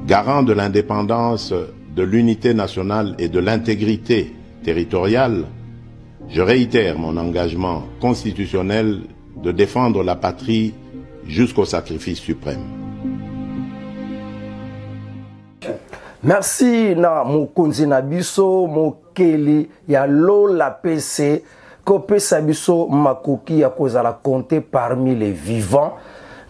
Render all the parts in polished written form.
garant de l'indépendance, de l'unité nationale et de l'intégrité territoriale, je réitère mon engagement constitutionnel de défendre la patrie jusqu'au sacrifice suprême. Merci na mokonzi na biso mokeli ya lola PC kopesa biso makoki ya kozala compter parmi les vivants.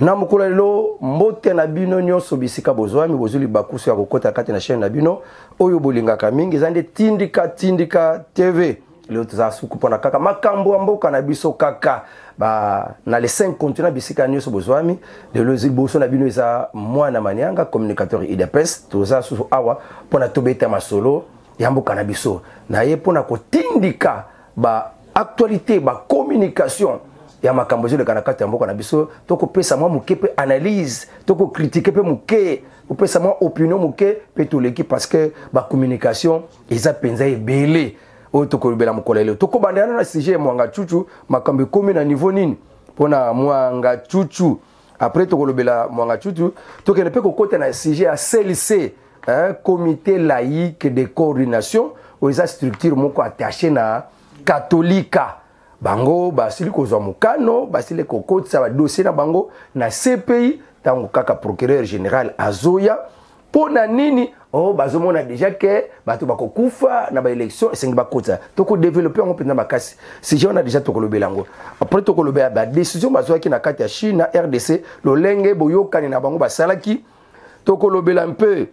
Na mokolo lelo mbote na bino nyonso bisika bozwami bozuli bakusu ya kokota kati na chaîne na bino oyo bolingaka mingi zande tindika TV. Leo tuzasuku pona kaka makambo ya mboka na biso kaka ba na les 5 continents bisika nyonso bozwami lelo ziboso na bino eza mwana manianga communicateur IDPS tuzasuku awa pona tobeta masolo ya mboka na biso na ye pona kotindika ba actualité ba communication ya makambo zile kana kati ya mboka na biso toko pesa mwa muke pe analyse toko critiquer pe muke opesa mwa opinion muke pe toleki parce que ba communication eza penza ebele o toko libela mukolele toko bandana na sujet mwanga chuchu makambo komi na niveau nini pona mwanga chuchu après toko libela mwanga chuchu toko ne pe kokota na sujet ya CLC comité laïque de coordination ou eza structure moko attaché na katolika bango basili kozwa mukano basili kokotisa ba dossier na bango na CPI tango kaka procureur général azoya pona nini oh bazomona déjà que bato bakokufa na ba élection esengi bakotsa toko développer ngo pena bakasi si je on a déjà tokolobela ngo après tokolobela ba décision bazwaki na kati ya Chine na RDC lolenge boyokani na bango basalaki tokolobela un peu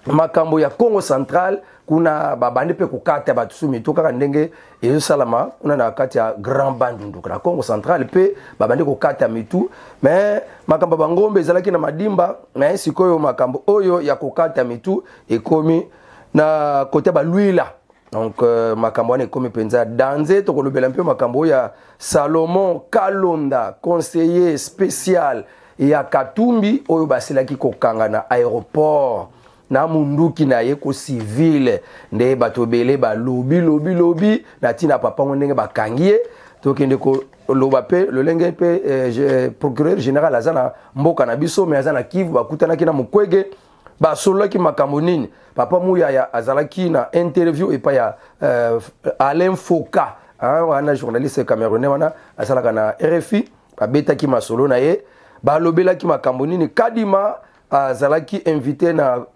makambo ya Congo central kuna babande pe kokata batusumi to kaka ndenge ezo salama kuna na kati ya Grand Bandundu na Congo central pe babande kokata mitu mais makambo bangombe ezalaki na madimba mais sikoyo makambo oyo ya kokata mitu ekomi na kote ba Luila donc makambo ane ekomi penza danze to kolobela mpe makambo ya Salomon Kalonda conseiller spécial ya Katumbi oyo basilaki kokanga na aéroport na munduki na ye ko civil nde bato bele ba lobi na tina papa ndenge bakangie to kende ko loba pe lolenge pe procureur général azana mboka na biso mais azana Kivu bakutana kina mukwege ba solo ki makambo nini papa muya ya azalaki na interview et pa ya Alain Foka wana journaliste camerounais wana azalaka na RFI babeta ki masolo na ye ba lobela ki makambo nini kadima azalaki invité na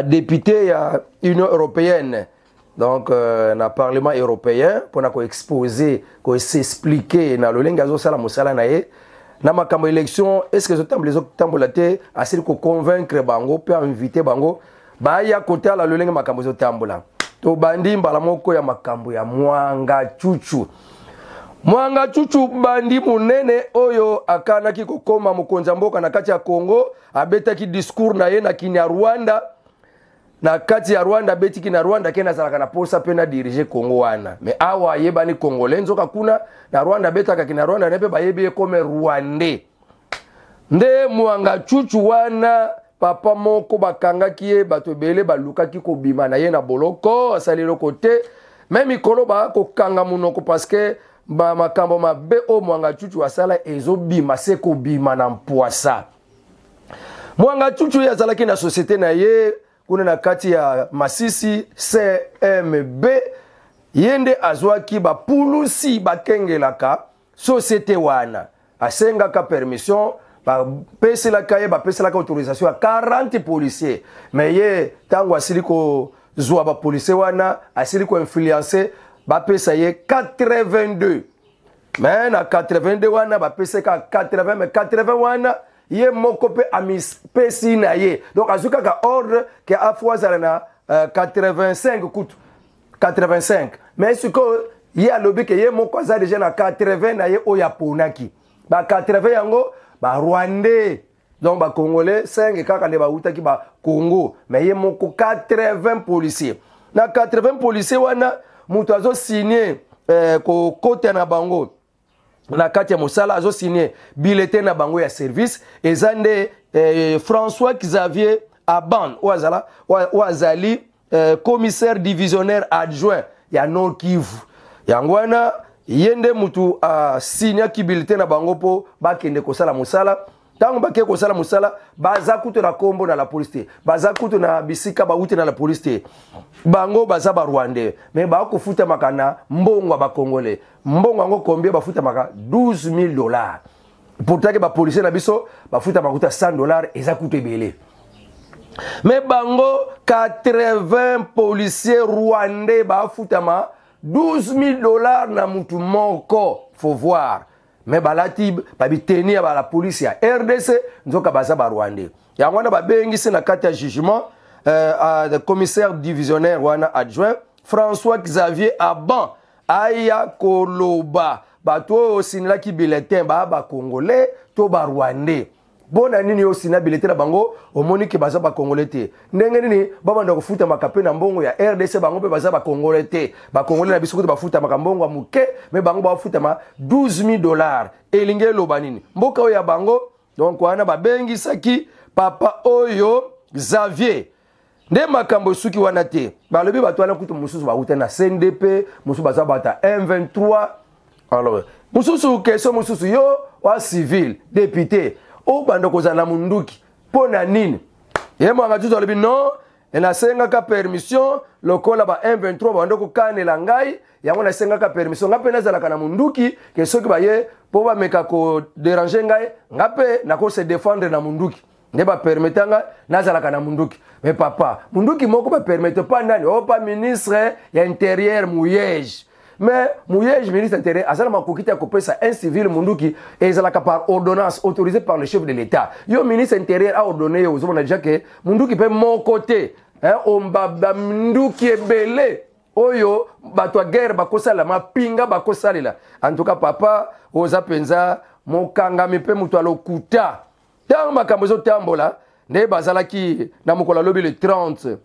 député ya Union européenne donc na parlement européen pour na ko exposer ko s'expliquer na lolenga zo sala musala na ye na makambo élection est-ce que zo tambola te asili ko convaincre bango pe inviter bango ba ya kota la lolenga makambo zo tambola to bandi mbala moko ya makambo ya mwanga chuchu mwanga chuchu bandi munene oyo akana ki kokoma mukonza mboka na kati ya Congo abetaki discours na ye na kinya Rwanda na kati ya Rwanda betiki na Rwanda kena salaka na posa pena diriger Congo wana mais awa yebani Congolais nzoka kuna na Rwanda betaka kina Rwanda nepe bayebi comme Rwandais nde mwanga chuchu wana papa moko bakangaki ye bato bele balukaki ko bima na ye na boloko asalelo kote même ikolo ba ko kanga munoko parce que ba makambo mabe o mwanga chuchu asala ezobima seko bima na mpoasa mwanga chuchu ya zalaki na société na ye kuna na kati ya Masisi CMB yende azwaki ba pulusi bakengelaka société wana asengaka permission ba peselaka ye ba peselaka autorisation ya 40 policiers mais ye tango asiliko zwa ba policiers wana asiliko influencer bapesa ye 82 mais na 82 wana bapesa ka 80 mais 80 wana ye moko pe amispesi na ye donc azuka ka ordre que afwazala na 85 kutu 85 mais siko ye alobi ke ye moko za déjà na 80 na ye oya ponaki ba 80 yango ba Rwandais donc ba Congolais 5 kaka ne ba utaki ba Congo mais ye moko 80 policiers na 80 policiers wana mutu azo signé ko kote na bango na kati ya mosala azo signé bulletin na bango ya service ezande François Xavier Aban ou azali commissaire divisionnaire adjoint ya Nord Kivu yangwana yende mutu signé ki bulletin na bango po bakende kosala mosala Tango bake ko sala musala baza kutu na kombo na la police te. Baza kutu na bisika ba uti na la police te. Bango baza ba Rwandais. Mais ba ko futa makana mbongo ba Congolais. Mbongo ngo combien ba futa maka $12,000. Pourtant que ba policier na biso ba futa makuta $100 eza kutu belé. Mais bango 80 policiers rwandais ba futa ma $12,000 na mutu moko. Faut voir. Mais balatib babiteni ya la police ya RDC nzoka baza ba Rwandais. Ya wana ba bengisi na kati ya jugement le commissaire divisionnaire wana adjoint François Xavier Aban aya koloba bato osinila ki bulletin ba Congolais to ba Rwandais. Bona nini osina bulletin na bango omoni ke baza ba Congolais te. Ndenge nini baba ndo kufuta makape na mbongo ya RDC bango pe baza ba Congolais te. Ba Congolais na biso ko ba futa makambongo ya muke mais bango ba futa ma $12,000. Elinge loba nini. Mboka oya bango donc wana ba bengisaki papa oyo Xavier. Nde makambo suki wana te. Balobi bato wana kutu mususu ba uta na CNDP, mususu baza bata M23. Alors, mususu question mususu yo wa civil, député. O bando kozala munduki pona nini ye mwanga tuzo lobi non ena senga ka permission lokola ba M23 bando ko kanela ngai yango na senga ka permission ngape nazala kana munduki ke soki ba ye po ba meka ko déranger ngai ngape na ko se défendre na munduki ne ba permetanga nazala kana munduki mais papa munduki moko ba permettre pas nani o pas ministre ya intérieur Muyej. Mais Mouyeж, ministre intérieur, azala makokita kopesa un civil munduki et ezalaka par ordonnance autorisée par le chef de l'État. Yo ministre intérieur a ordonné aux hommes déjà que munduki peut mon côté, hein, ombaba munduki ebele. Oyo batwa guerre bakosala mapinga bakosalela. En tout cas papa oza penza mokanga mipe mutu alokuta. Tant makambo zo tambola ne bazalaki na mokola lobi le 30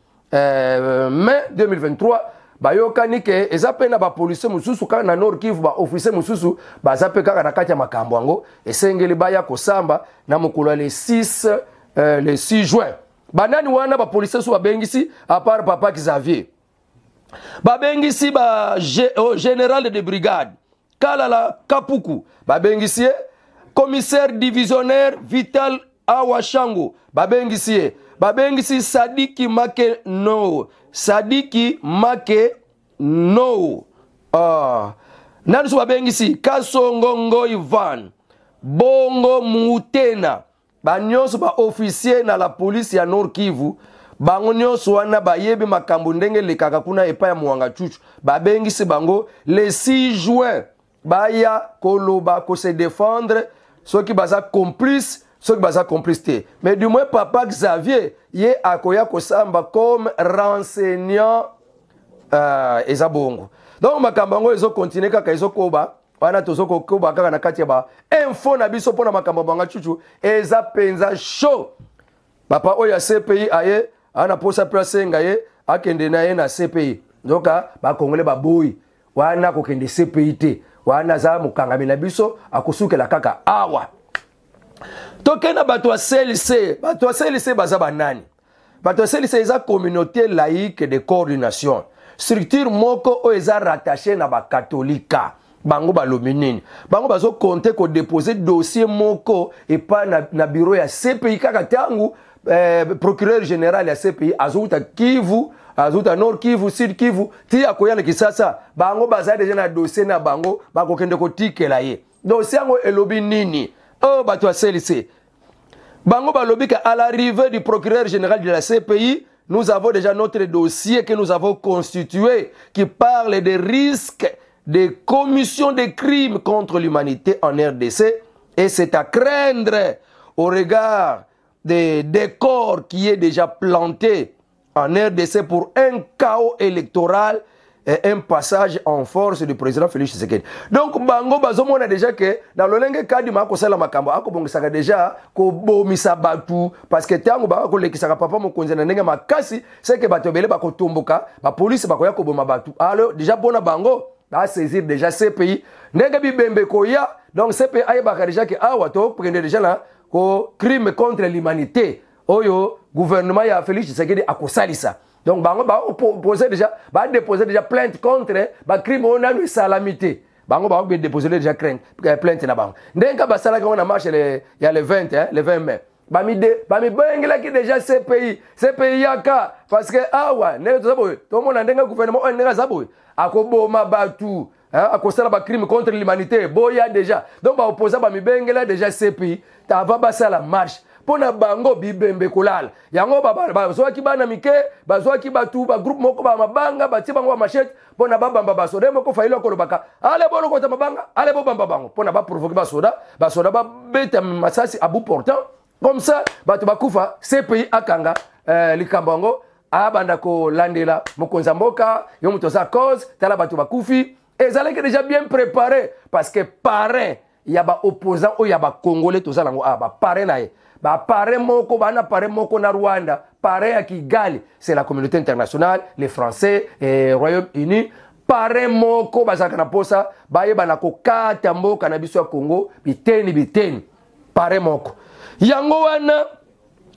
mai 2023. Bayokani ke ezapena ba police mususu kana na Nord Kivu ba officier mususu bazape kaka na kati ya makambo yango esengeli baya kosamba na mokolo le 6 juin. Banani wana ba police su babengisi à part papa Xavier. Babengisi ba général de brigade Kalala Kapuku, babengisi commissaire divisionnaire Vital Awashango, babengisi Sadiki Make no. Sadiki Make no. Nansu babengisi Kasongo Ngo Ivan Bongo Mutena. Banyonso ba officier na la police ya Nord Kivu. Bango nyonso wana bayebi makambo ndenge lekaka kuna epa ya Mwanga Chuchu. Babengisi bango le 6 juin. Baya koloba ko se défendre ceux qui baza complice. Ceux qui baza complicité. Mais du moins, papa Xavier, yé akoya kosamba comme renseignant ezabongo. Donc, makambango ezo continue kaka ezo koba. Wana tozo koba kaka na kati ya ba. Info na biso pona makambanga chuchu. Eza penza show. Papa oya CPI aye. Ana posa place ngaye. Akende na ye na CPI. Donc, ba Congolais ba boy. Wana kokende CPI te. Wana za mukangami na biso. Akosuke la kaka awa. Tokena bato a CLC baza banani. Bato a CLC eza communauté laïque de coordination. Structure moko o eza rattaché na ba katolika. Bango balominini. Bango bazo compter ko déposer dossier moko et pas na bureau ya CPI kaka tangu procureur général ya CPI azuta Kivu, azuta Nord Kivu, Sud Kivu, ti akoya le kisasa. Bango baza déjà na dossier na bango bako kende ko tikela ye. Dossier ngo elobi nini? Oh, bato a CLC. Bango balobika à l'arrivée du procureur général de la CPI, nous avons déjà notre dossier que nous avons constitué qui parle des risques de commission de crimes contre l'humanité en RDC et c'est à craindre au regard des décors qui est déjà planté en RDC pour un chaos électoral et un passage en force du président Félix Tshisekedi. Donc bango bazomona déjà que dans le lenge kadi mako sala makambo akobongisaka déjà ko bomisa batu parce que tango ba ko lekisaka papa mokonzi na ndenge makasi c'est que bato bele bako tomboka ba police bako ya ko boma batu. Alors déjà bona bango ba saisir déjà CPI ndenge bibembe ko ya donc CPI ayebaka déjà que awa to prendre déjà là ko crime contre l'humanité oyo gouvernement ya Félix Tshisekedi akosalisa. Donc, bah, déposer déjà plainte contre bah, crime on a eu salamité. bango ba ko déposer déjà plainte na bango ndenga basala ko na marche ya le 20 hein le 20 mai bami bengela ki déjà CPI yaka parce que awa ne to sabo to mona ndenga gouvernement on ndenga sabo akoboma batu akosala ba crime contre l'humanité boya déjà donc ba opposa bami bengela déjà CPI ta va basala marche pona bango bibembe kolala yango bazwaki bana mike bazwaki batu ba groupe moko ba mabanga bati bango ba machette pona babamba basoda moko failo kolobaka ale bolo kota mabanga ale bo bamba bango pona ba provoquer basoda ba beta masasi abu portant comme ça batu bakufa CPI akanga likambango abanda ko landela mokonza mboka yo mutoza cause tala batu bakufi ezalaki déjà bien préparé parce que parrain ya ba opposant o ya ba congolais tozala ngo ba parrain na ye ba parrain moko bana parrain moko na Rwanda parrain à Kigali c'est la communauté internationale les Français et Royaume-Uni parrain moko bazaka na posa baye bana ko kata mboka na biso ya Congo biteni parrain moko yango wana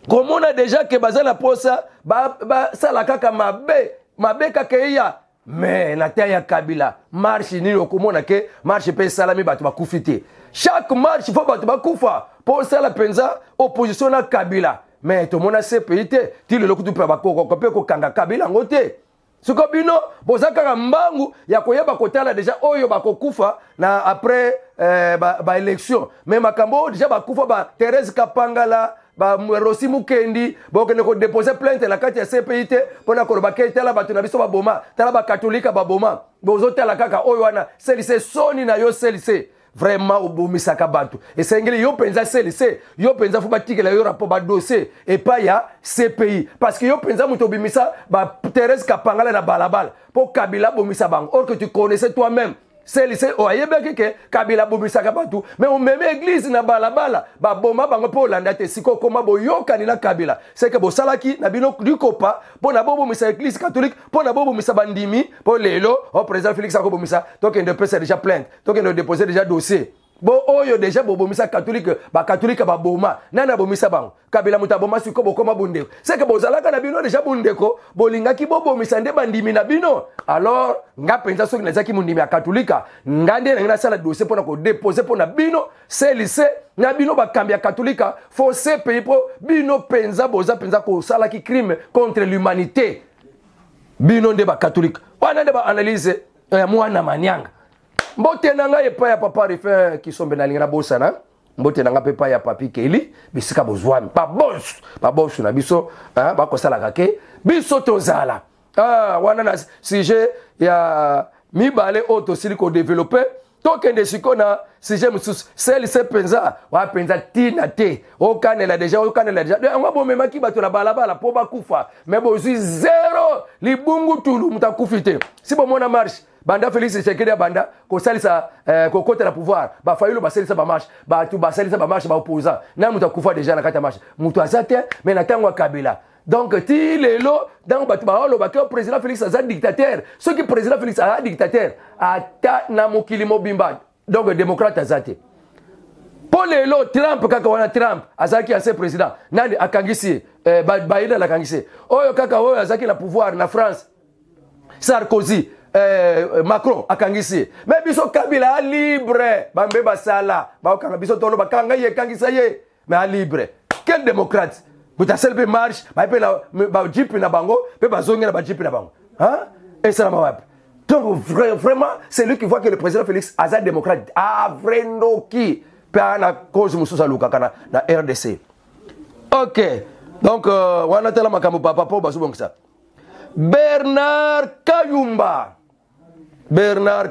komona déjà que bazana posa ba sala kaka mabe kaka ya mais na ya Kabila marche ni okomona ke marche pe salami batu bakufite chaque marche faut batu bakufa pour ça la penza opposition na Kabila mais to mona CPI ti le lokutu pa bakoko pe ko kanga Kabila ngote suko bino bozaka mbangu ya koyeba kotala déjà oyo bakokufa na après ba élection mais makambo déjà bakufa ba Thérèse Kapangala ba Rossi Mukendi bokene ko déposer plainte la kati ya CPI pona ko bakete la batu na biso ba boma tala ba katolika ba boma bozotala kaka oyo wana c'est soni na yo c'est vraiment obomisaka batu et sengeli yo penza CLC yo penza fo batikela yo rapport ba dossier et pas ya CPI parce que yo penza muto bimisa ba Thérèse Kapangala na balabala pour Kabila bomisa bang or que tu connaissais toi-même CLC o ayebeki ke Kabila bomisaka batu mais on même église na balabala ba boma bango po landa te siko koma boyoka ni na Kabila c'est que bo salaki na bino likopa po na bobo misa église catholique po na bobo misa bandimi po lelo au président Félix Anko bomisa donc il dépose déjà plainte donc il déposer déjà dossier bo oyo déjà bobo misa catholique ba boma nana bomisa bango Kabila mutaboma siko bokoma bundeko c'est que bozalaka na bino déjà bundeko bolingaki bobo misa nde bandimi na bino alors nga penza soki nazaki mundimi ya katolika ngande na sala dossier pona ko déposer pona bino CLC na bino bakambi ya katolika faut CPI po bino penza boza penza ko sala ki crime contre l'humanité bino nde ba katolika wana nde ba analyse mwana manyanga mbote nanga epa ya papa refe ki sombe na linga bosana mbote nanga pepa ya papi Keli bisika bozwami ba boss na biso ba ko sala kake biso tozala wana na sujet ya mibale auto siliko développer tokende sikona sujet mususu CLC penza wa penza tina te okanela déjà ngo bomemaki bato na balabala po bakufa mais bozui zero libungu tulu mutakufite si bomona marche banda Félix Tshisekedi banda ko salisa ko côté la pouvoir ba fayulu ba salisa ba marche ba tu ba salisa ba marche ba opposant na mutakufa déjà na kata marche mutu azate mais na tango Kabila donc ti lelo donc batu ba holo ba ke président Félix aza dictateur ce qui président Félix a dictateur ata na mokili mobimba donc démocrate azate pour lelo Trump kaka wana Trump azaki ancien président nani akangisi Biden akangisi oyo kaka oyo azaki na pouvoir na France Sarkozy Macron akangisi mais biso Kabila libre bambe basala ba kanga biso tolo bakanga ye kangisa ye mais libre quel démocrate buta selbe marche ba pe la ba jeep na bango pe bazongela ba jeep na bango hein et ça ma wap donc vraiment c'est lui qui voit que le président Félix Azad démocrate vrendo qui pe na cause mususa luka kana na RDC OK donc wana tela makambo papa po bazubongisa Bernard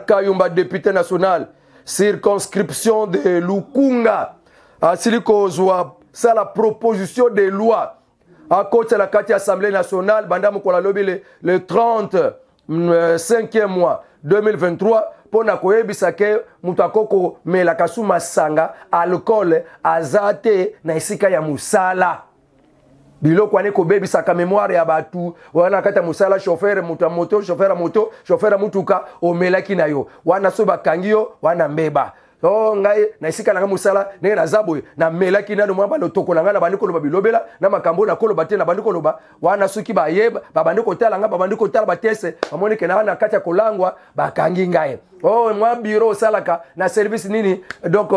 Kayumba, député national, circonscription de Lukunga, à Silikozwa, c'est la proposition de loi. À côté de la carte Assemblée nationale, Bandam Kolalobi le 35e mois 2023, pour Nakoye Bisake, Mutakoko, Melakasuma Sanga, alcool, azate, Naisika ya Musala. Biloko ane ko bebi saka mémoire ya batu wana kata musala chauffeur moto chauffeur mutuka o melaki na yo wana so bakangi yo wana mbeba oh ngai na isika na musala ndenge na zaboy na melaki na mwa balo tokolanga na bandiko loba bilobela na makambo na koloba te na bandiko loba wana suki ba yeba ba bandiko talanga ba bandiko tala batese bamoni ke na kati ya kolangwa bakangi ngai oh mwa bureau salaka na service nini donc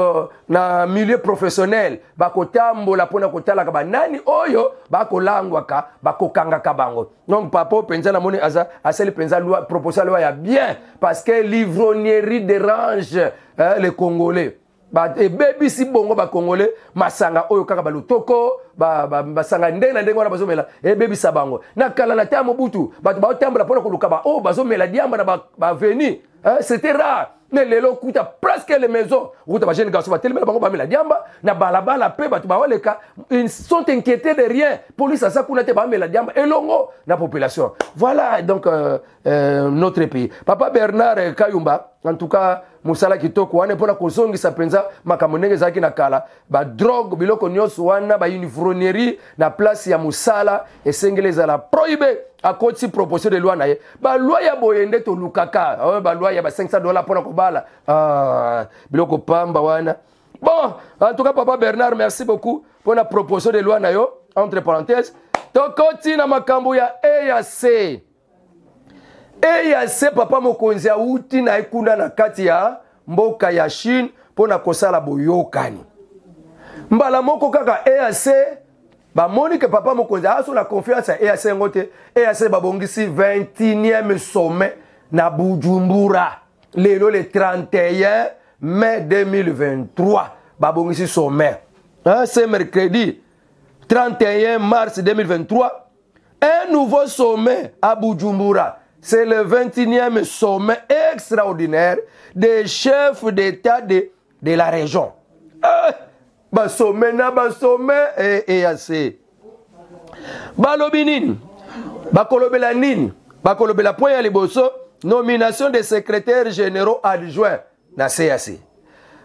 na milieu professionnel bakotambola pona kotalaka ba nani oyo bakolangwa ka bakokanga ka bango donc papa penza na moni aza aseli penza loi proposition loi ya bien parce que l'ivrognerie dérange les Congolais. Et baby si bongo ba Congolais masanga oyo kaka balutoko basanga ndenge ndenge wana bazomela e baby sabango na kala na tamo butu bato ba tambola pona koluka ba o bazomela diamba na ba veni c'était rare mais lelo kuta presque les maisons kuta ba jeune garçon ba tellement bango ba mela diamba na balabala pe bato ba waleka ils sont inquiétés de rien police ça kuna te ba mela diamba elongo na population voilà donc notre pays papa Bernard Kayumba en tout cas musala kitoko wana pona kozongisa penza makamonenge zaki na kala ba drogue biloko nyonso wana ba ivrognerie na place ya musala esengeleza la prohibé à cause de proposition de loi na ye ba loi ya boyende to lukaka ba loi ya ba $500 pona kobala biloko pamba wana bon en tout cas papa Bernard merci beaucoup pour la proposition de loi na yo entre parenthèses tokoti na makambo ya EAC EAC papa mokonzi auti na ekunda na kati ya mboka ya Chine pona kosala boyokani mbala moko kaka EAC ba moni ke papa mokonzi aso na confiance ya EAC ngote EAC babongisi 21e sommet na Bujumbura lelo le 31 mai 2023 babongisi sommet c'est mercredi 31 mars 2023 un nouveau sommet à Bujumbura. C'est le 21e sommet extraordinaire des chefs d'État de la région. Ba sommet na ba sommet et assez. Balobi nini? Bakolobela nini? Bakolobela point ya liboso nomination des secrétaires généraux adjoints na CAC.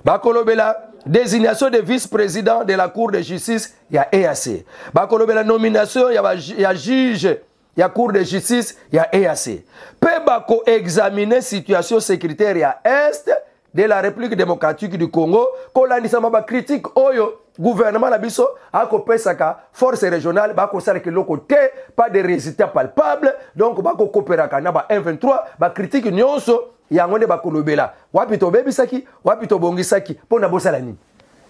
Bakolobela désignation de vice-président de la Cour de justice ya EAC. Bakolobela nomination ya juge ya Cour de justice ya EAC. Pe bako examiner situation sécuritaire ya Est de la République démocratique du Congo. Kolandisa maba critique oyo gouvernement na biso ako pesaka force régionale bako sala ke loko te pas de résultats palpables donc bako coopéraka na ba M23 ba critique nyonso yangonde bakolobela wapi to bebisaki wapi to bongisaki pona bosala nini.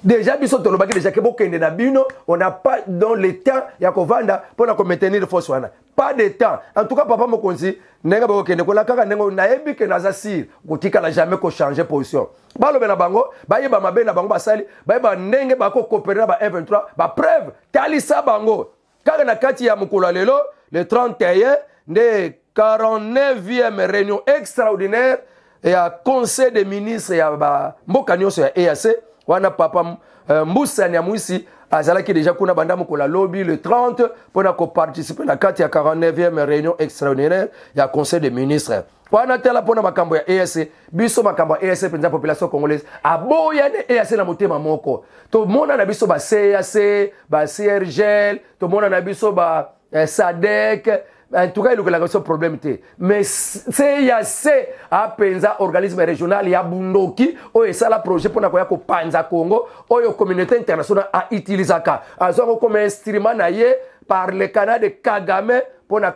Déjà, biso tolobaki déjà que bokende na bino, on n'a pas dans le temps ya kovanda pour na maintenir force wana. Pas de temps. En tout cas papa mokonzi nenga bokende ko la kaka nengo na yebi ke nazasir kotika la jamais ko changer position. Balobe na bango, bayeba mabe na bango basali, bayeba ndenge bako coopérer ba M23, ba preuve talisa bango. Kaka na kati ya mukolo lelo le 31 de 49e réunion extraordinaire et à conseil des ministres ya ba mboka nyonso ya EAC. Wana papa Moussa Nyamwisi azalaki déjà kuna banda mukolo lobby le 30 pour participer na kati ya 49e réunion extraordinaire ya conseil des ministres. Wana tela pona makambo ya EAC biso makambo ya EAC penza population congolaise aboya ne EAC na motema moko to mona na biso ba CAC ba CRGL to mona na biso ba SADC. En tout cas, il y a un problème. Mais c'est un organisme régional, il y a Bundoki, et ça, le projet pour le Panza Congo, ou la communauté internationale a utilisé ça. Alors, comme instrument par le canal de Kagame pour le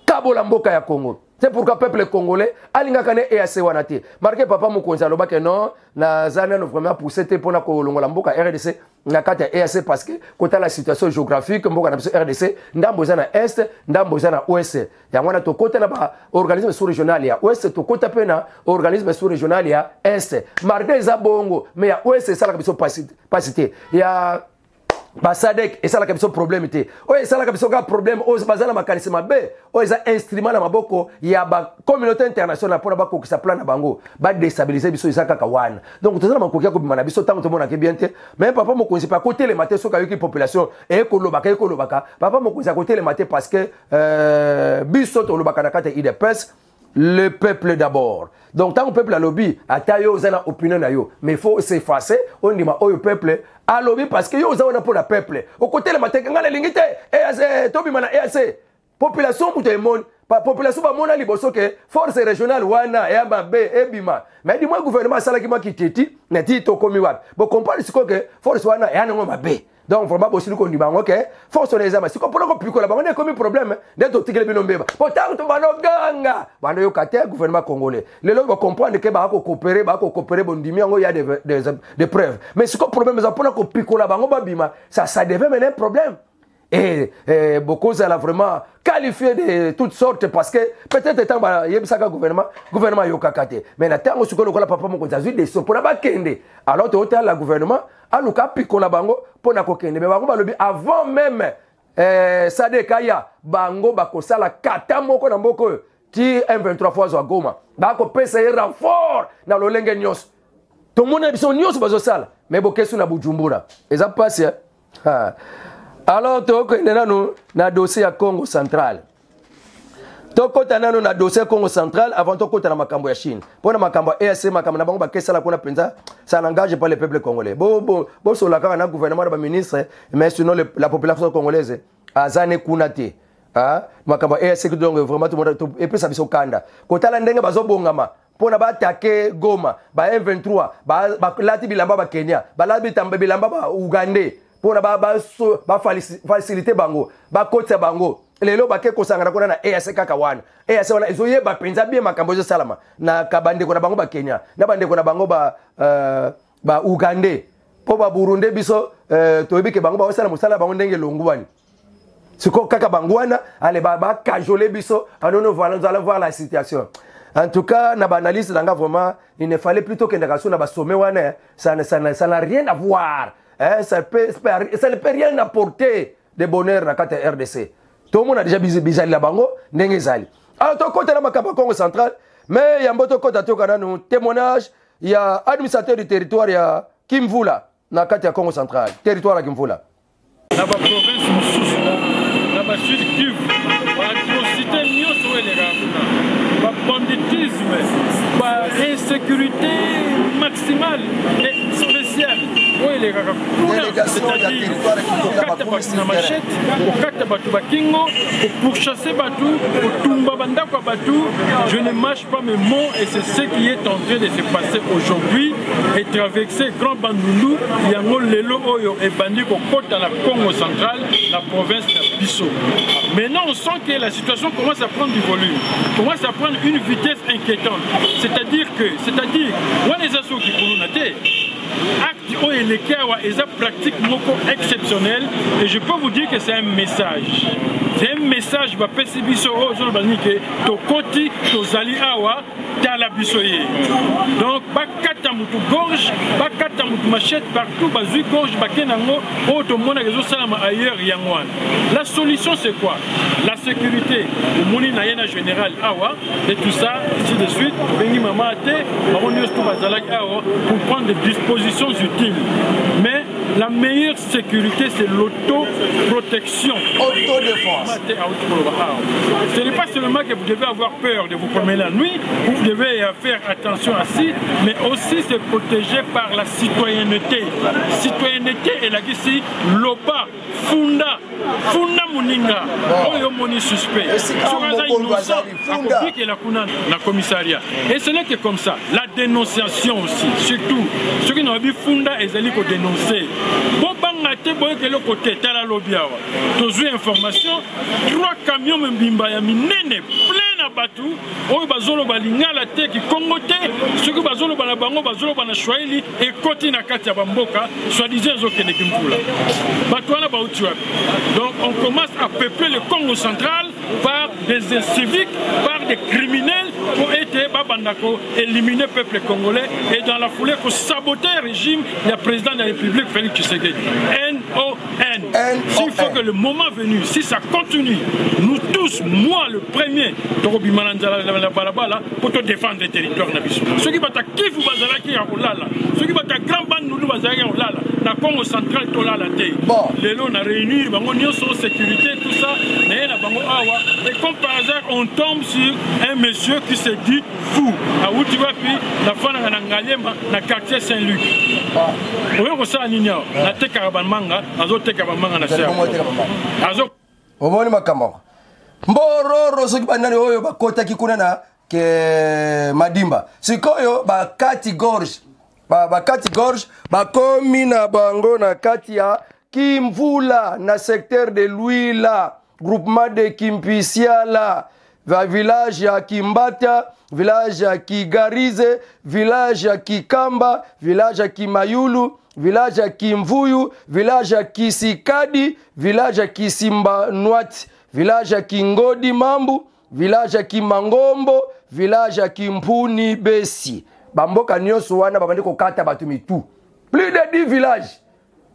Kabolamboka ya Congo. C'est pourquoi le peuple congolais a l'ingakane et assez wanati. Marqué papa Mokonzi aloba que non, na zana no vraiment poussé pour na kolongola mboka RDC na kata EAC parce que kota la situation géographique mboka na RDC ndambo za na est, ndambo za na ouest. Ya mwana to kota na ba organisme sous-régional ya ouest to kota pe na organisme sous-régional ya est. Marqué za bongo mais ya ouest ça la biso pas cité. Ya Basadek et ça la kabisa problème té. O ça la kabisa problème o bazala makanisi mabe. O ça instrument na maboko ya ba communauté internationale pour ba ko kisa plan na bango ba déstabiliser biso isaka kawana. Donc tozala makokia ko bimana biso tango tomona ke bien té. Mais papa mokonzi pa côté les maté so ka yoki population et ko lobaka. Papa mokonzi à côté les maté parce que biso to lobaka na kata IDPS le peuple d'abord. Donc tant que le peuple a lobby, à tayo zana opinion na yo, mais il faut s'effacer, on dit ma oyo peuple a lobby parce que yo zana pour le peuple. Au côté le matin ngana lingite, EAC, tobi mana EAC. Population pour tout le monde, la population va mona liboso que force régionale wana et mabe et bima mais dis-moi gouvernement sala qui m'a quitté neti to komi wapi bon comprendre ce que force wana et anango mabe donc vraiment aussi nous dit bango que force les amas si comprendre ko piko la bango comme problème d'être tikele binombe pourtant to bano ganga bano yo kate gouvernement congolais le lo va comprendre que ba ko coopérer bon dimi ngo y a des preuves mais ce que problème ça pour ko piko la bango babima ça devait mener un problème. Et beaucoup ça l'a vraiment qualifié de toutes sortes parce que peut-être tant yebisaka gouvernement yokakate mais na tango siko lokola papa mo konza des so pour ba kende alors to hôtel la gouvernement aluka piko na bango pona ko kende mais bango balobi avant même Sadekaya bango bakosala kata moko na mboko ti M23 fois à Goma bako pesa un renfort na lolenge nyos to mona biso nyos bazo sala mais bokesu na Bujumbura et ça passe alors toko nanu na dossier ya Congo central toko tananu na dossier Congo central avant toko na makambo ya Chine pona makambo EAC makambo na bango bakesa la kuna penza ça n'engage pas le peuple congolais bo sur la kana gouvernement ba ministre mais sinon la population congolaise azane kuna te makambo EAC donc vraiment tout monde et puis ça biso kanda kotala ndenge bazobongama pona ba attaquer Goma ba M23 ba lati bilamba ba Kenya ba lati bilamba ba Ugandais pour ba faciliter bango ba kotsa bango lelo ba ke kosangana kona na EAC kakawana EAC wana ezoye ba penza bien makambo zo salama na kabande kona bango ba Kenya na bande kona bango ba Ugandais po ba Burundi biso toyebike bango ba osala musala bango ndenge longwani siko kaka bangwana ale ba cajoler biso anono voilà nous allons voir la situation. En tout cas, na analyse là vraiment il ne fallait plutôt que na ba sommet wana ça n'a rien à voir. Ça ne peut rien apporter de bonheur dans la RDC. Tout le monde a déjà bizarre la bango, n'est-ce pas? Alors, tout côté de la Congo central, mais il y a un autre côté de témoignage, il y a administrateur du territoire, il y a Kimvula, dans le Congo central, territoire de Kimvula. Dans la province dans la sud Kivu, l'atrocité le banditisme, l'insécurité maximale et spéciale. C'est-à-dire pour chasser Batou, pour Tumba Bandakwa Batou, je ne mâche pas mes mots et c'est ce qui est en train de se passer aujourd'hui et traverser Grand Bandundu, Yango Lelo Oyo et Bandiko Côte dans la Congo centrale, la province de Bissau. Maintenant on sent que la situation commence à prendre du volume, commence à prendre une vitesse inquiétante. C'est-à-dire, on les assauts qui acte ou les cas est pratique exceptionnelle et je peux vous dire que c'est un message. C'est un message va percevoir aujourd'hui que to koti to zali awa tala bisoye. Donc bakata mutu gorge, bakata mutu machette partout bazui gorge bakenango o to mona rezo salama ailleurs yangwan. La solution c'est quoi? La sécurité. Au moni na yena général awa et tout ça ici de suite bengi mama ate baronios to bazalaki awa pour prendre des dispositions utiles. Mais la meilleure sécurité c'est l'autoprotection. Autodéfense. Ce n'est pas seulement que vous devez avoir peur de vous promener la nuit, vous devez faire attention à ça, mais aussi se protéger par la citoyenneté. Citoyenneté et la ici, Loba, Funda Muninga, Oyo Moni suspect. La commissariat. Et ce n'est que comme ça. La dénonciation aussi, surtout. Ceux qui n'ont pas Funda et Zali pour dénoncer. Bon, que le côté, t'as la lobby. T'as information. 3 camions mbimba ya minene plein na batu oyo bazolo balinga la te ki kongote ceux qui bazolo bana bango bazolo bana Swahili et koti na kati ya bamboka soi-disant zo kene kimpula batu wana ba uti wapi. Donc on commence à peupler le Congo central par des civiques, par des criminels pour être babandako éliminer le peuple congolais et dans la foulée pour saboter le régime du président de la République Félix Tshisekedi. N-O-N. S'il faut que le moment venu, si ça continue, nous tous, moi le premier, pour te défendre le territoire. Ceux qui battent Kivu Bazalaki à Olala, ceux qui battent Grand Bandundu Bazalaki à Olala, la Congo centrale Tola la Té. Les lots on a réuni, on sur sécurité, tout ça, et comme par hasard, on tombe sur un monsieur qui se dit fou. À Outiwapi, la femme à Nangalema, dans le quartier Saint-Luc. Vous voyez ça, Nina, la Tekaban Manga, Azo Tekaban Manga, la Serre. Oboni makambo. Mbororo soki banani oyo bakota kikuna na ke Madimba. Sikoyo bakati gorge. Bakati gorge bakomi na bango na kati ya Kimvula na secteur de Luila, groupement de Kimpisiala, village ya Kimbata, village ya Kigarize, village ya Kikamba, village ya Kimayulu, village ya Kimvuyu, village ya Kisikadi, village ya Kisimba Nwati, village ya Kingodi Mambu, village ya Kimangombo, village ya Kimpuni Besi. Bamboka nyoso wana babandi kokata batu mitu. Plus de 10 villages.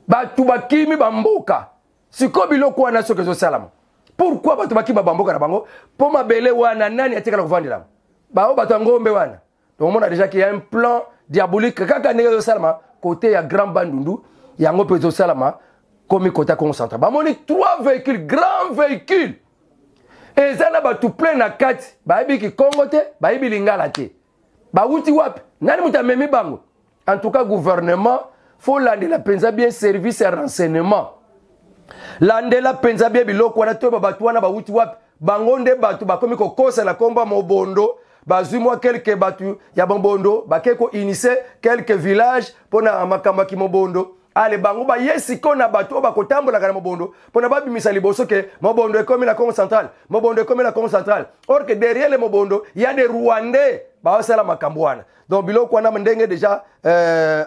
Batu bakimi bamboka. Siko biloko wana soke zo salama. Pourquoi batu bakimi bamboka na bango? Po mabele wana nani atikala kuvandila. Bao batu ngombe wana. Donc on a déjà qu'il y a un plan diabolique kaka ndenge zo salama côté ya Grand Bandundu, yango pe zo salama comme côté concentré. Ba moni 3 véhicules, grands véhicules. Et ça na batu plein na kati, ba yebi ki Kongo te, ba yebi lingala te. Ba wuti wapi? Nani muta memi bango? En tout cas gouvernement faut landela penza bien service et renseignement. Landela penza bien biloko wana to batu wana ba wuti wapi? Bango nde batu bakomi ko kosa la komba mobondo, bazumwa quelques batu ya bombondo, bakeko initier quelques villages pona makamba ki mobondo. Ale bango ba yesiko na batu ba kotambola kana mobondo pona ba bimisa liboso ke mobondo est comme la Congo centrale, mobondo est comme la Congo centrale. Or que derrière le mobondo, il y a des Rwandais ba sala makambo wana. Donc biloko wana ndenge déjà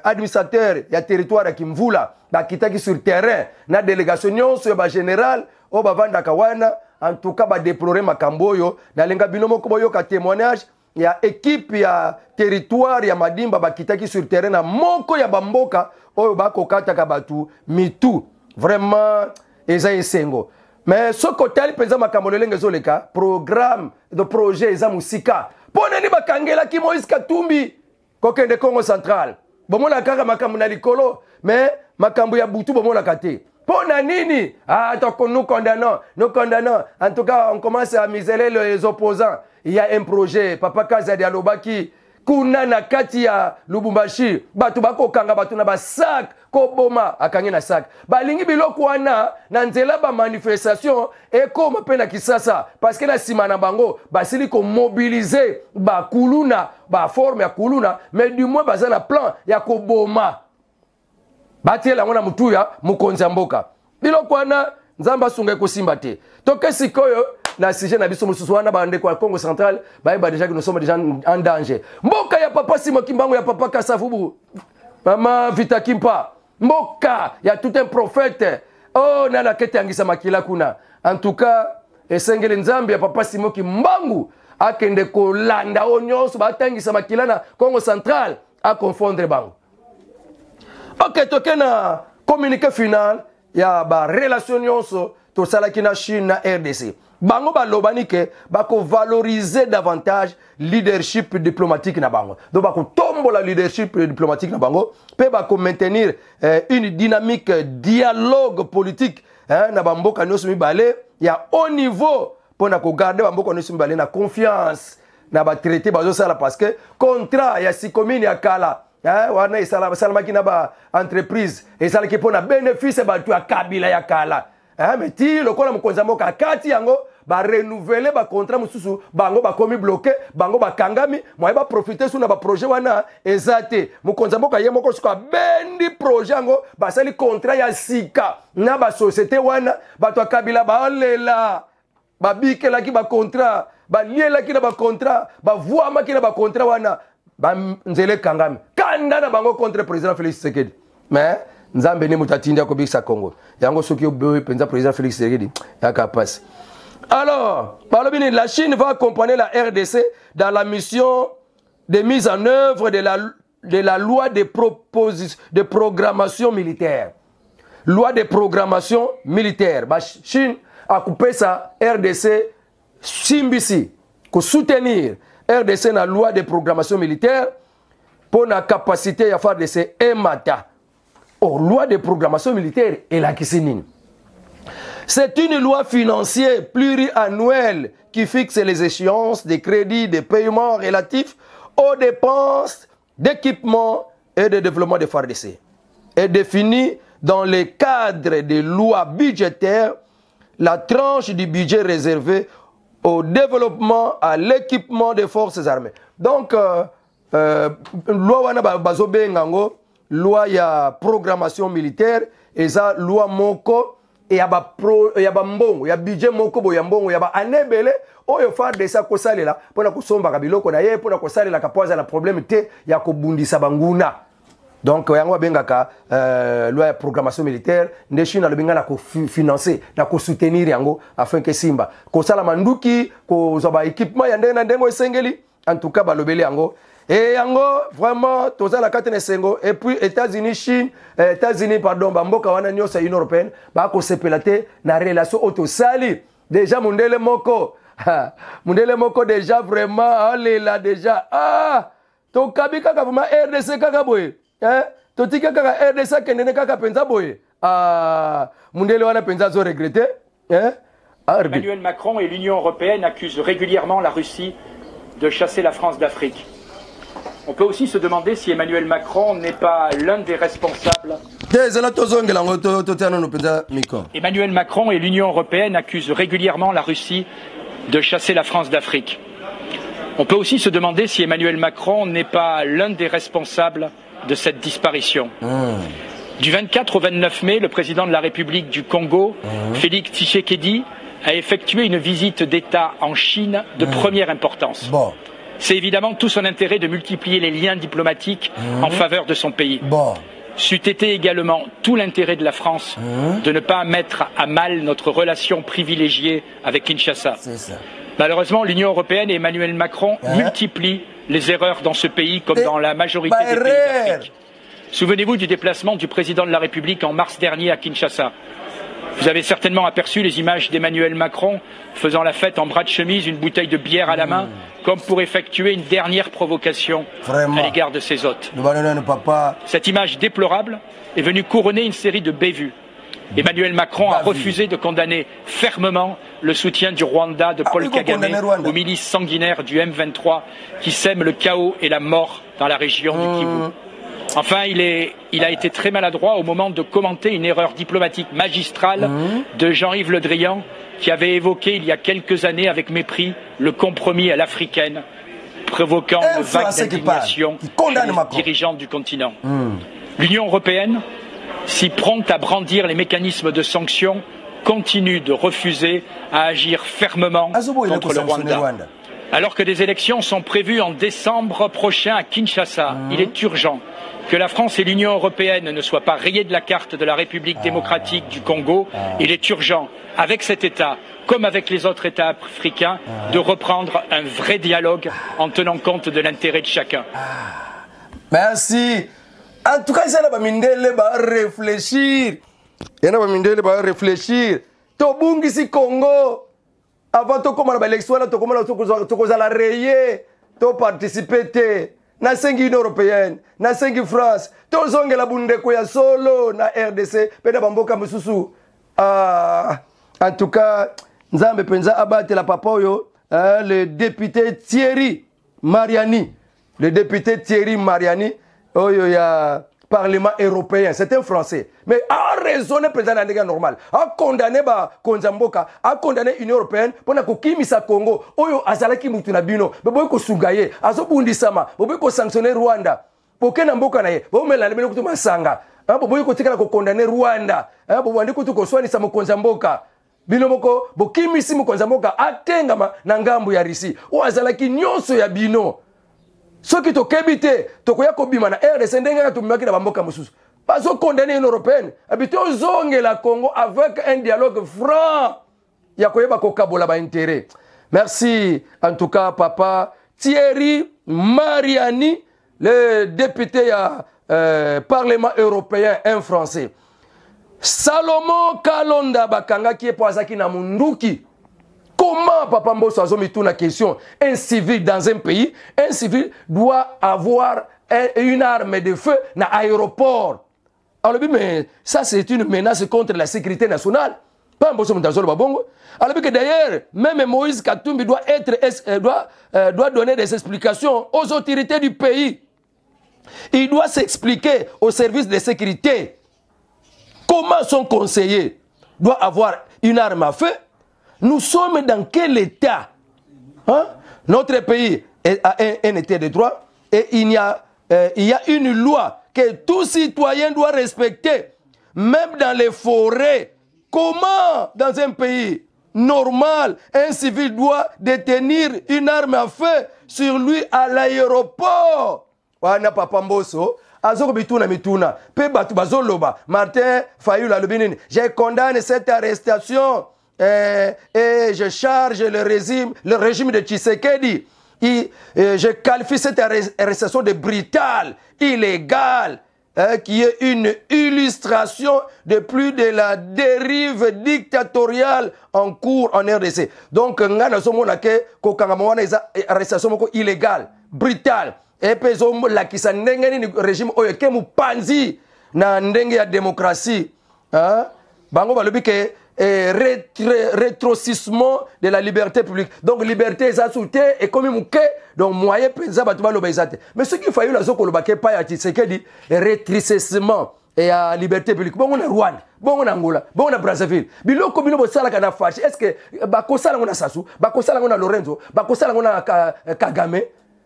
administrateur ya territoire ya Kimvula ba kitaki sur terrain na délégation nyonso ba général o ba vanda kawana en tout cas ba déplorer makambo yo na lenga binomo ko boyo ka témoignage ya équipe ya territoire ya Madimba ba kitaki sur terrain na moko ya bamboka oyo ba kokata ka batu mitu vraiment eza esengo. Mais ce côté penza makambo lenge zoleka programme de projet eza musika. Poneni bakangela ki Moïse Katumbi kokende Congo central. Bomona kaka makambo na likolo, mais makambo ya butu bomona kate. Pona nini? Ah, donc nous condamnons. En tout cas, on commence à miseler les opposants. Il y a un projet, Papa Kaza Dialobaki, kuna na kati ya Lubumbashi, batu bako kanga batu na ba sac, koboma akangi na sac. Balingi biloko wana na nzela ba manifestation eko mapena kisasa parce que la simana bango basili ko mobiliser ba kuluna, ba forme ya kuluna, mais du moins bazana plan ya koboma. Batiela ngona mutuya mukonza mboka. Biloko wana nzamba sunga ko simba te. Toke sikoyo na sujet na biso mususu wana bande kwa Congo central, ba déjà que nous sommes déjà en danger. Mboka ya papa Simo Kimbangu ya papa Kasavubu. Mama Vita Kimpa. Mboka ya tout un prophète. Oh nana kete angisa makila kuna. En tout cas, esengele nzambe ya papa Simo Kimbangu akende ko landa onyoso batangisa makila na Congo central a confondre bango. Ok, toke na communiqué final ya ba relation nyonso to salaki na Chine na RDC. Bango ba lobani ke bako valoriser davantage leadership diplomatique na bango. Donc bako tombola leadership diplomatique na bango pe bako maintenir une dynamique dialogue politique na bamboka nyonso mibale ya haut niveau pona ko garder bamboka nyonso mibale na confiance na ba traité bazo sala parce que contrat ya sikomini ya kala wana esalamaki na ba entreprise esalaki mpona bénéfice batu ya kabila ya kala mais ti lokola mokonzi mboka kati yango ba renouveler ba contrat mususu bango bakomi bloqué bango bakangami moye ba profiter sur na ba projet wana ezate mokonzi mboka ye moko suka bendi projet yango basali contrat ya sika na ba société wana batu ya kabila balela babikelaki ba contrat balielaki na ba contrat bavoamaki na ba contrat wana nzele kangami kanda na bango contre président Félix Tshisekedi mais nzambe ni mutatinda ko bikisa Congo yango soki obewe penza président Félix Tshisekedi yaka passe. Alors la Chine va accompagner la RDC dans la mission de mise en œuvre de la loi de programmation militaire. Loi de programmation militaire. La Chine a coupé sa RDC Simbisi pour soutenir RDC na loi de programmation militaire pour la capacité à faire de ces EMATA. Or, loi de programmation militaire est la Kissinine. C'est une loi financière pluriannuelle qui fixe les échéances des crédits de paiement relatifs aux dépenses d'équipement et de développement de FARDC. Elle définit dans le cadre des lois budgétaires la tranche du budget réservé au développement, à l'équipement des forces armées. Donc, loi wana bazobe ngango, loi ya programmation militaire, et ça, loi moko, et yaba mbongo, ya budget moko bo ya mbongo, yaba anebele, oyo fa de ça ko salela, pona ko somba kabiloko na ye, pona ko salela ka poza na problème te, ya ko bundisa banguna. Donc, yango bengaka loi ya programmation militaire, ndeshina le benga na ko financer, na ko soutenir yango afin que Simba ko sala manduki, ko zoba équipement ya ndenge na ndengo esengeli, en tout cas balobeli yango. Et yango vraiment toza la carte sengo et puis États-Unis Chine, États-Unis pardon, bamboka wana nyosa Union européenne, ba ko sepelate na relation auto sali. Déjà mundele moko. Mundele moko déjà vraiment alela déjà to kabika ka vraiment RDC kaka boye. Totika kaka RDC kenene kaka penza boye. Mundele wana penza zo regretter, Emmanuel Macron et l'Union européenne accusent régulièrement la Russie de chasser la France d'Afrique. On peut aussi se demander si Emmanuel Macron n'est pas l'un des responsables. Emmanuel Macron et l'Union européenne accusent régulièrement la Russie de chasser la France d'Afrique. On peut aussi se demander si Emmanuel Macron n'est pas l'un des responsables de cette disparition. Du 24 au 29 mai, le président de la République du Congo, Félix Tshisekedi, a effectué une visite d'État en Chine de première importance. C'est évidemment tout son intérêt de multiplier les liens diplomatiques en faveur de son pays. C'eût été également tout l'intérêt de la France de ne pas mettre à mal notre relation privilégiée avec Kinshasa. Malheureusement, l'Union européenne et Emmanuel Macron multiplient les erreurs dans ce pays comme dans la majorité des pays d'Afrique. Souvenez-vous du déplacement du président de la République en mars dernier à Kinshasa. Vous avez certainement aperçu les images d'Emmanuel Macron faisant la fête en bras de chemise, une bouteille de bière à la main, comme pour effectuer une dernière provocation à l'égard de ses hôtes. Cette image déplorable est venue couronner une série de bévues. Emmanuel Macron a refusé de condamner fermement le soutien du Rwanda de Paul Kagame aux milices sanguinaires du M23 qui sèment le chaos et la mort dans la région du Kivu. Enfin, il a été très maladroit au moment de commenter une erreur diplomatique magistrale de Jean-Yves Le Drian qui avait évoqué il y a quelques années avec mépris le compromis à l'africaine, provoquant une vague d'indignation chez les dirigeants du continent. L'Union européenne, si prompte à brandir les mécanismes de sanctions, continue de refuser à agir fermement contre le Rwanda. Alors que des élections sont prévues en décembre prochain à Kinshasa, il est urgent que la France et l'Union européenne ne soient pas rayées de la carte de la République démocratique du Congo. Il est urgent, avec cet État, comme avec les autres États africains, de reprendre un vrai dialogue en tenant compte de l'intérêt de chacun. Merci. En tout cas, ça va mindele ba réfléchir. Il y a mindele ba réfléchir. Tobungi si Congo. Avant de commencer l'élection, tu commences à la rayer, tu participer. Na sengi Union européenne, na sengi France, to zonge la bunde ko ya solo na RDC, pena bamboka mususu. En tout cas, nzambe penza abate la papoyo, le député Thierry Mariani, oyo ya Parlement européen, c'est un Français. Mais a raisonné président Nandega normal. A condamné ba Konzamboka, a condamné l'Union européenne pour na kokimisa Congo. Oyo azalaki mutu na bino. Boboy ko sungaye, azo bundisama, boboy ko sanctionner Rwanda. Poke na mboka na ye, boboy melana bino kutu masanga. Boboy ko tikala ko condamner Rwanda. Boboy ndi kutu ko swani sa Konzamboka. Bino moko bokimisi Konzamboka atengama na ngambu ya Risi. O azalaki nyonso ya bino. Ce qui te kebite, to koya ko bima na RDC ndenga to bimaki na bamboka mususu. Pas au condamner l'Union européenne. Habité aux zonges la Congo avec un dialogue franc. Ya koyeba ko kabola ba intérêt. Merci en tout cas papa Thierry Mariani, le député à Parlement européen, un Français. Salomon Kalonda Bakanga qui est poisaki na munduki. Comment Papa Mbosso a mis la question? Un civil dans un pays, un civil doit avoir une arme de feu dans l'aéroport. Alors, mais ça, c'est une menace contre la sécurité nationale. Pas Mbosso Mtazolo Babongo. Alors que d'ailleurs, même Moïse Katumbi doit donner des explications aux autorités du pays. Il doit s'expliquer au service de sécurité. Comment son conseiller doit avoir une arme à feu? Nous sommes dans quel état? Hein? Notre pays a un état de droit et il y a une loi que tout citoyen doit respecter, même dans les forêts. Comment, dans un pays normal, un civil doit détenir une arme à feu sur lui à l'aéroport? Wana papa Mbosso, azoko bituna mituna, pe batu bazoloba, Martin Fayulu alobinini. J'ai condamné cette arrestation et je charge le régime de Tshisekedi. Je qualifie cette arrestation de brutale, illégale, qui est une illustration de plus de la dérive dictatoriale en cours en RDC. Donc, on a une arrestation illégale, brutale. Et puis, la qui s'en régime qui est na ndenge ya démocratie. Bango balobi que rétrécissement de la liberté publique. Donc, liberté est assoutée et comme il donc moyen pensa batuba l'obéisate. Mais ce qu'il faut la zoko lobake pa ya Tshisekedi rétrécissement et à liberté publique. Bon on a Rwanda, bon on a Angola, bon on a Brazzaville. Biloko bino bo sala kana fashi. Est-ce que bakosala ngona Sassou, bakosala ngona Lorenzo, bakosala ngona Kagame?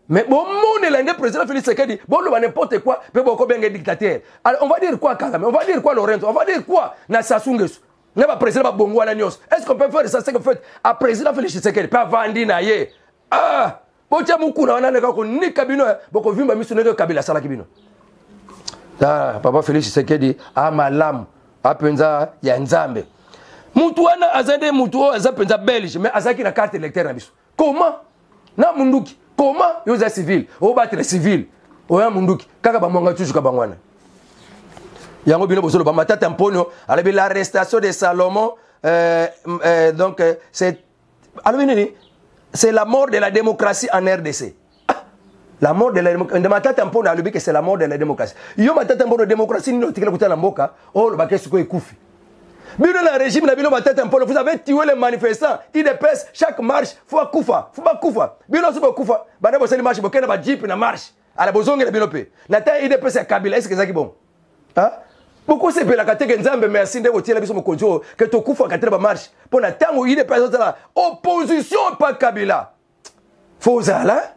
Mais bon monde l'un des présidents Félix Tshisekedi, bon le n'importe quoi, peut boko benga dictateur. Alors on va dire quoi Kagame? On va dire quoi Lorenzo? On va dire quoi na Sassou Nguesso? N'est pas président Bongo à la Nios. Est-ce qu'on peut faire ça? C'est que fait à président Félix Tshisekedi, pas Vandina ye. Ah! Botia mukuna wana ko ni kabino boko vimba miso nego kabila sala kibino. Ah, papa Félix Tshisekedi a malamu apenza ya Nzambe. Mutu wana azande mutu azapenza belge mais azaki na carte électeur na biso. Comment? Na munduki. Comment? Yoza civil, o battre civil. O ya munduki kaka ba mwanga tujuka bangwana. Yango bino bosolo ba matata mpono alabi l'arrestation de Salomon donc c'est alors c'est la mort de la démocratie en RDC. La mort de la démocratie. De matata mpono alabi que c'est la mort de la démocratie. Yo matata mpono démocratie ni notikela kutana mboka oh le bakesu ko ekufi. Bino na régime na bino matata mpono vous avez tué les manifestants, ils dépassent chaque marche faut kufa, faut pas kufa. Bino so kufa, bana boseli marche bokena ba jeep na marche. Ala bozonge na bino pe. Na ta il dépasse Kabila, est-ce que ça qui bon? Hein? Beaucoup se pela kateke Nzambe merci de voter la biso mokonjo que to kufa katela ba marche. Pour na tango il dépasse la opposition pas Kabila. Fozala.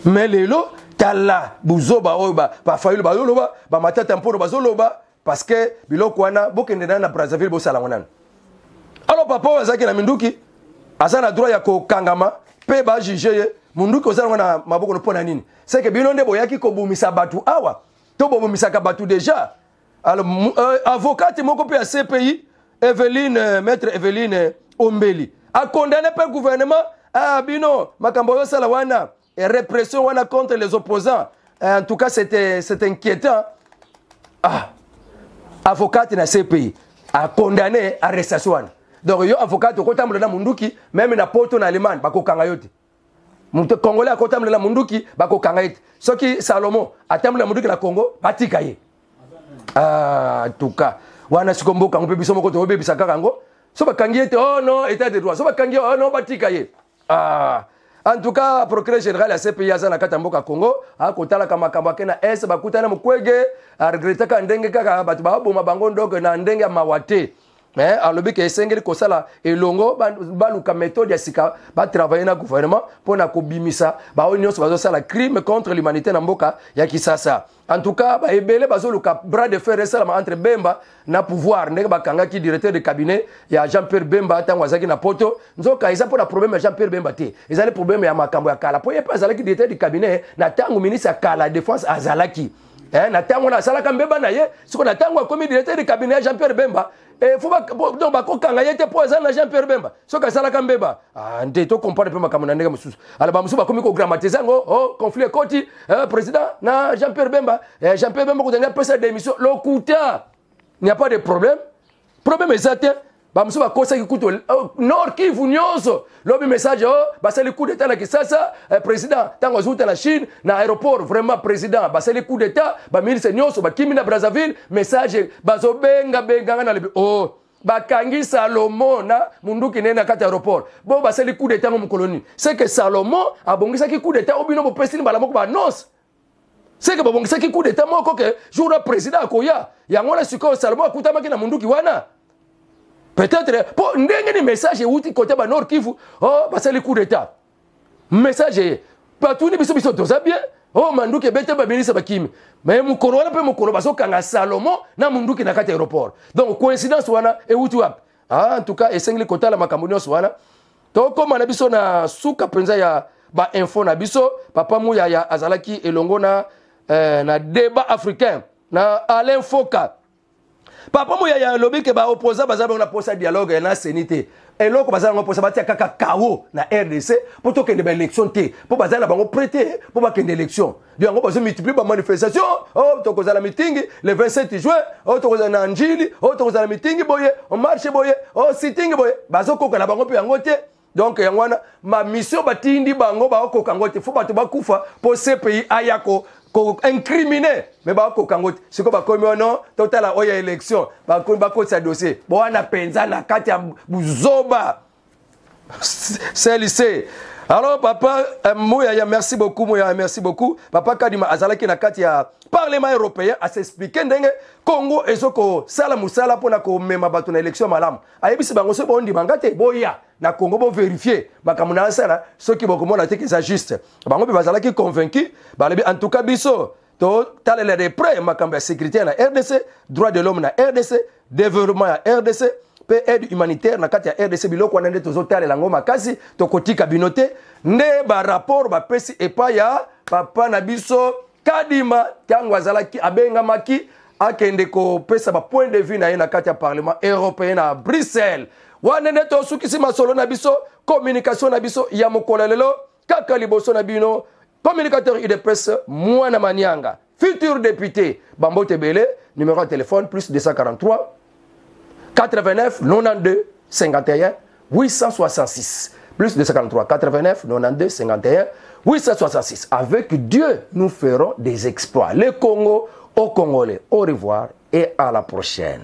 Mais lelo tala buzoba oba ba Fayulu ba yoloba ba matata mpono bazoloba parce que biloko wana bokende na Brazzaville bosala ngona. Alors papa wazaki na minduki asana droit ya ko kangama pe ba juger munduki osala ngona maboko no pona nini. C'est que bilonde boyaki ko bumisa batu awa. To bumisa ka batu déjà. Alors avocate moko pe à CPI maître Evelyne Ombeli a condamné par le gouvernement à bino makambo yo sala wana et répression wana contre les opposants. En tout cas c'est inquiétant. Ah avocate na CPI a condamné arrestation. Donc yo avocate ko tambola na munduki même na poto na Allemagne bako kanga yote. Muntu Congolais ko tambola na munduki bako kanga yote. Soki Salomon atambola na munduki na Congo batika ye. Ah en tout cas wana sikomboka ngombe biso moko to bebisa kaka ngo so bakangi ete oh non état de droit so bakangi oh non batika ye. Ah en tout cas procureur général ya CPI azana kata mboka Congo akotala kama makambo akena ese bakutana mukwege a regretter ka ndenge kaka batu ba boma bango ndoko na ndenge ya mawate alobi ke esengeli kosala elongo baluka méthode ya sika ba travailler na gouvernement pona kobimisa ba nyonso bazosala crime contre l'humanité na mboka ya Kisasa. En tout cas ba ebele bazoluka bras de fer esala entre Bemba na pouvoir ndenge bakanga ki directeur de cabinet ya Jean-Pierre Bemba tango azaki na poto nzoka eza pona problème ya Jean-Pierre Bemba te ezali problème ya makambo ya kala po yepa azalaki directeur de cabinet na tango ministre ya kala défense azalaki na tango na salaka mbeba na ye siko na tango akomi directeur de cabinet ya Jean-Pierre Bemba et faut pas donc bakokanga yete po ezana Jean-Pierre Bemba soka salaka mbeba nde to comprendre pe makambo na ndenge mususu ala ba mususu bakomi ko grammatiser ngo oh conflit koti président na Jean-Pierre Bemba Jean-Pierre Bemba ko tanga pesa démission lokuta il n'y a pas de problème est certain ba mususu bakosa ki kuto Nord Kivu nyonso lobi message oh basali coup d'état na Kisasa président tango zuta na Chine na aéroport vraiment président basali coup d'état ba ministre nyonso ba kimi na Brazzaville message bazobenga na lebi oh bakangi Salomon na munduki nena kati aéroport bo basali coup d'état mu colonie c'est que Salomon abongisa ki coup d'état obino bo pesini bala moko ba annonce c'est que babongisa ki coup d'état moko que jour président akoya yango na siko Salomon akutamaki na munduki wana Peut-être, pour un message, outil côté ba Nord Kivu, oh, c'est le coup d'état. Message, pas tout les biso tout ça bien. Oh, manduke bete ba ministre ba Kim. Mais mon corona pe mon corona baso kanga Salomon na munduki na kati aéroport. Donc coïncidence wana et outil wap. Ah, en tout cas, et cinq côté la makambo wana. To comme na biso na suka penza ya ba info na biso, papa Mouya ya azalaki elongo na débat africain na Alain Foka. Papa Mouya ya lobby ke ba opposant baza na posa dialogue na sénité. Et là ko baza na posa batia kaka KO na RDC pour to kende ba élection té. Pour baza na bango prêter pour ba kende élection. Yango bazo multiplier ba manifestation. Oh to ko za la meeting le 27 juin, oh to ko za na Njili, oh to ko za la meeting boye, on marche boye, oh sitting boye. Bazo ko na bango pe yango té. Donc yangwana ma mission batindi bango ba ko kangote faut bato bakufa pour ce pays ayako ko incriminer mais ba ko kangote siko ba komi non total oya élection ba ko sa dossier bo wana penza na kati ya buzoba c'est lycée. Alors papa Mouya merci beaucoup Mouya merci beaucoup papa Kadima azalaki na kati ya Parlement européen à s'expliquer ndenge Congo ezoko sala musala pona ko mema bato na élection malamu ayebisi bango so bondi bangate boya na Congo bo vérifier bakamuna sala ceux qui boko mona te que c'est juste bango be bazalaki convaincu balebi en tout cas biso to talele de près makambo ya sécurité na RDC droit de l'homme na RDC développement ya RDC pe aide humanitaire na kati ya RDC biloko wana nde tozotalela ngo makasi tokotika binote nde ba rapport ba pesi epa ya papa na biso Kadima tango azalaki abengamaki akende ko pesa ba point de vue na ye na kati ya Parlement européen à Bruxelles. Wana nde to sukisi masolo na biso communication na biso ya mokolelelo kaka liboso na bino communicateur UDPS Mwana Manianga futur député Bambote Bele numéro de téléphone plus 243 89 92 51 866 plus 243 89 92 51 866. Avec Dieu, nous ferons des exploits. Le Congo aux Congolais. Au revoir et à la prochaine.